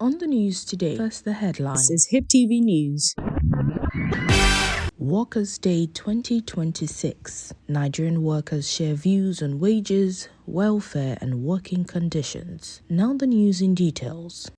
On the news today, first the headline. This is HIPTV News. Workers' Day 2026. Nigerian workers share views on wages, welfare and working conditions. Now the news in details.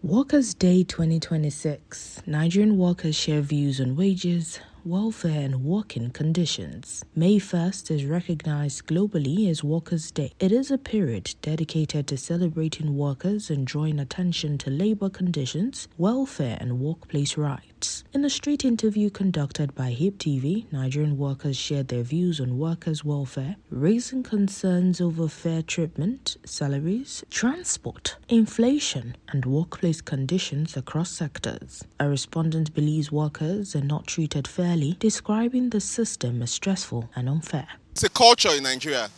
Workers' Day 2026. Nigerian workers share views on wages, welfare and working conditions. May 1st is recognized globally as Workers' Day. It is a period dedicated to celebrating workers and drawing attention to labor conditions, welfare and workplace rights. In a street interview conducted by HIPTV, Nigerian workers shared their views on workers' welfare, raising concerns over fair treatment, salaries, transport, inflation and workplace conditions across sectors. A respondent believes workers are not treated fairly, describing the system as stressful and unfair. It's a culture in Nigeria.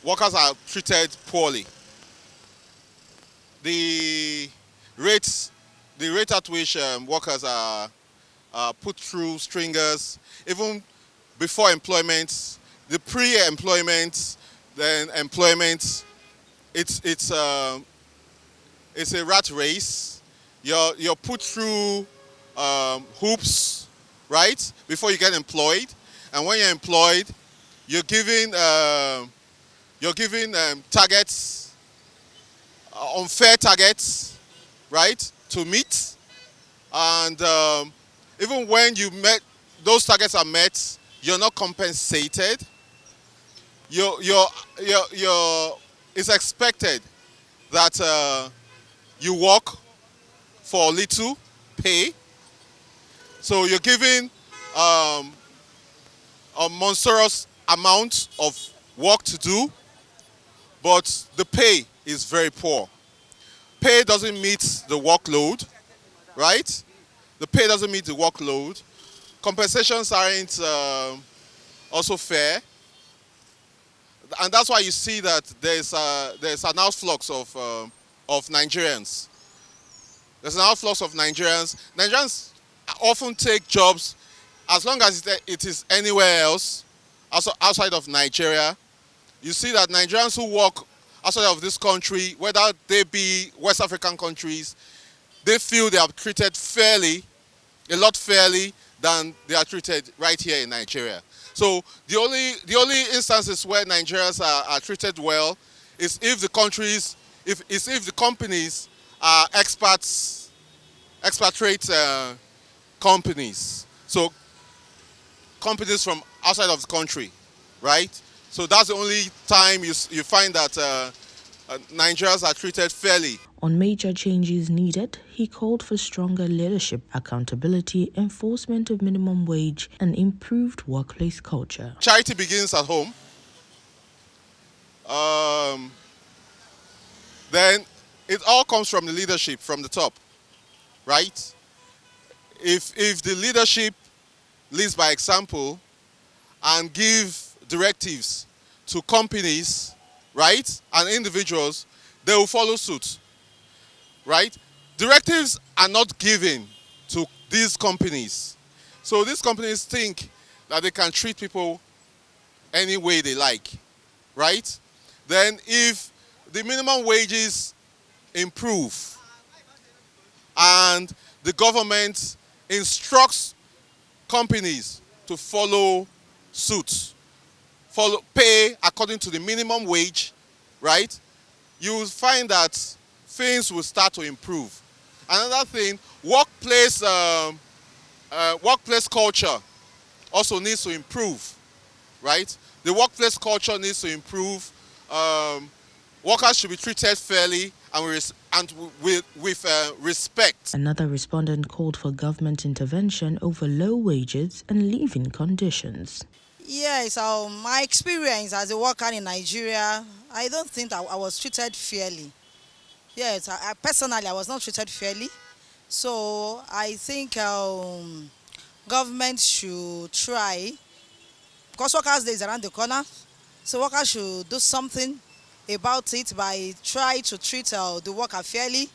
Workers are treated poorly. The rate at which workers are put through stringers, even before employment, the pre-employment, then employment, it's a rat race. You're put through hoops, right, before you get employed, and when you're employed, you're given targets, unfair targets, right, to meet, and even when those targets are met, you're not compensated. It's expected that you work for little pay, so you're given a monstrous amount of work to do, but the pay is very poor. Pay doesn't meet the workload, right? The pay doesn't meet the workload. Compensations aren't also fair, and that's why you see that there's an outflux of Nigerians. There's an outflux of Nigerians. Nigerians often take jobs as long as it is anywhere else, also outside of Nigeria. You see that Nigerians who work outside of this country, whether they be West African countries, they feel they are treated fairly, a lot fairly than they are treated right here in Nigeria. So the only instances where Nigerians are treated well is if the companies are expatriate companies. So companies from outside of the country, right? So that's the only time you find that Nigerians are treated fairly. On major changes needed, he called for stronger leadership, accountability, enforcement of minimum wage, and improved workplace culture. Charity begins at home. Then it all comes from the leadership, from the top, right? If the leadership leads by example and give directives to companies, right, and individuals, they will follow suit, right? Directives are not given to these companies. So these companies think that they can treat people any way they like, right? Then if the minimum wages improve and the government instructs companies to follow suit, pay according to the minimum wage, right, you will find that things will start to improve. Another thing, workplace culture also needs to improve, right? The workplace culture needs to improve. Workers should be treated fairly and with respect. Another respondent called for government intervention over low wages and living conditions. Yes, my experience as a worker in Nigeria, I don't think I was treated fairly. Yes, I personally, I was not treated fairly. So I think government should try, because Workers' Day is around the corner, so workers should do something about it by try to treat the worker fairly,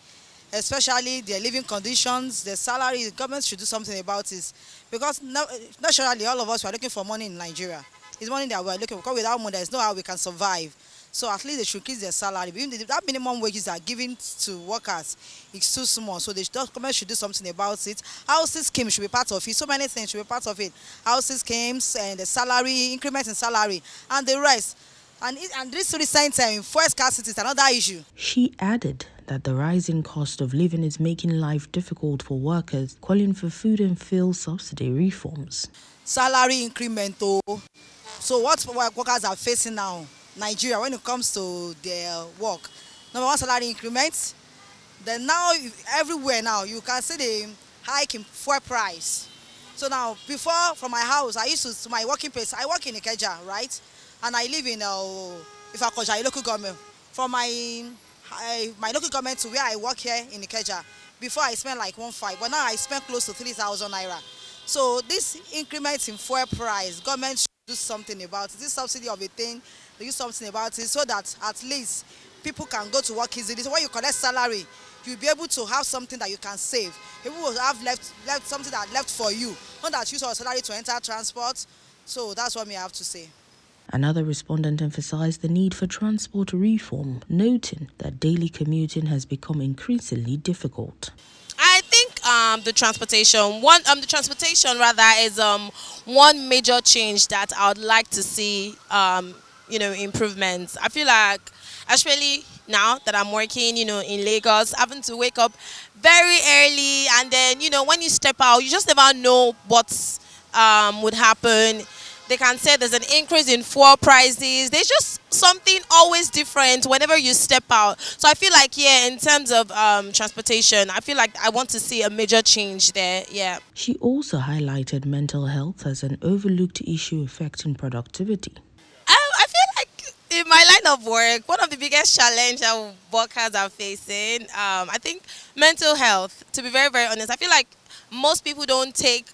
especially their living conditions, their salary. The government should do something about it, because naturally all of us are looking for money in Nigeria. It's money that we're looking for, because without money there's no how we can survive. So at least they should increase their salary. That minimum wages are given to workers is too small. So the government should do something about it. Housing scheme should be part of it. So many things should be part of it. Housing schemes and the salary, increment in salary, and the rest. And this recent fuel scarcity is another issue. She added that the rising cost of living is making life difficult for workers, calling for food and fuel subsidy reforms. Salary increment. So what workers are facing now, Nigeria, when it comes to their work? Number one, salary increment. Then now, everywhere now, you can see the hike in fuel price. So now, before, from my house, I used to my working place, I work in Ikeja, right? And I live in Ifakoja, local government. From my local government to where I work here in Ikeja, before I spent like 1.5, but now I spend close to 3,000 naira. So this increment in fuel price, government should do something about it. This subsidy of a thing, they do something about it so that at least people can go to work easily. So when you collect salary, you'll be able to have something that you can save. People will have left something that left for you, not that you use your salary to enter transport. So that's what I have to say. Another respondent emphasized the need for transport reform, noting that daily commuting has become increasingly difficult. I think the transportation is one major change that I would like to see improvements. I feel like, especially now that I'm working in Lagos, having to wake up very early, and then when you step out, you just never know what would happen. They can say there's an increase in fuel prices. There's just something always different whenever you step out. So I feel like, in terms of transportation, I feel like I want to see a major change there, yeah. She also highlighted mental health as an overlooked issue affecting productivity. I feel like in my line of work, one of the biggest challenges that workers are facing, I think mental health, to be very, very honest. I feel like most people don't take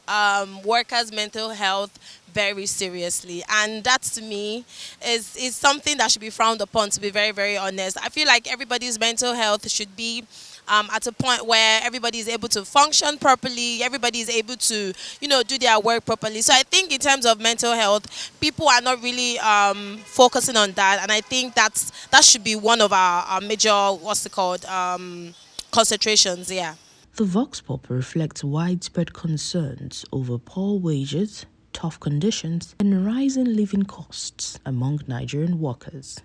workers' mental health very seriously, and that to me is something that should be frowned upon, to be very, very honest. I feel like everybody's mental health should be at a point where everybody is able to function properly, everybody is able to do their work properly. So I think in terms of mental health, people are not really focusing on that, and I think that should be one of our major concentrations. Yeah. The Vox Pop reflects widespread concerns over poor wages, tough conditions, and rising living costs among Nigerian workers.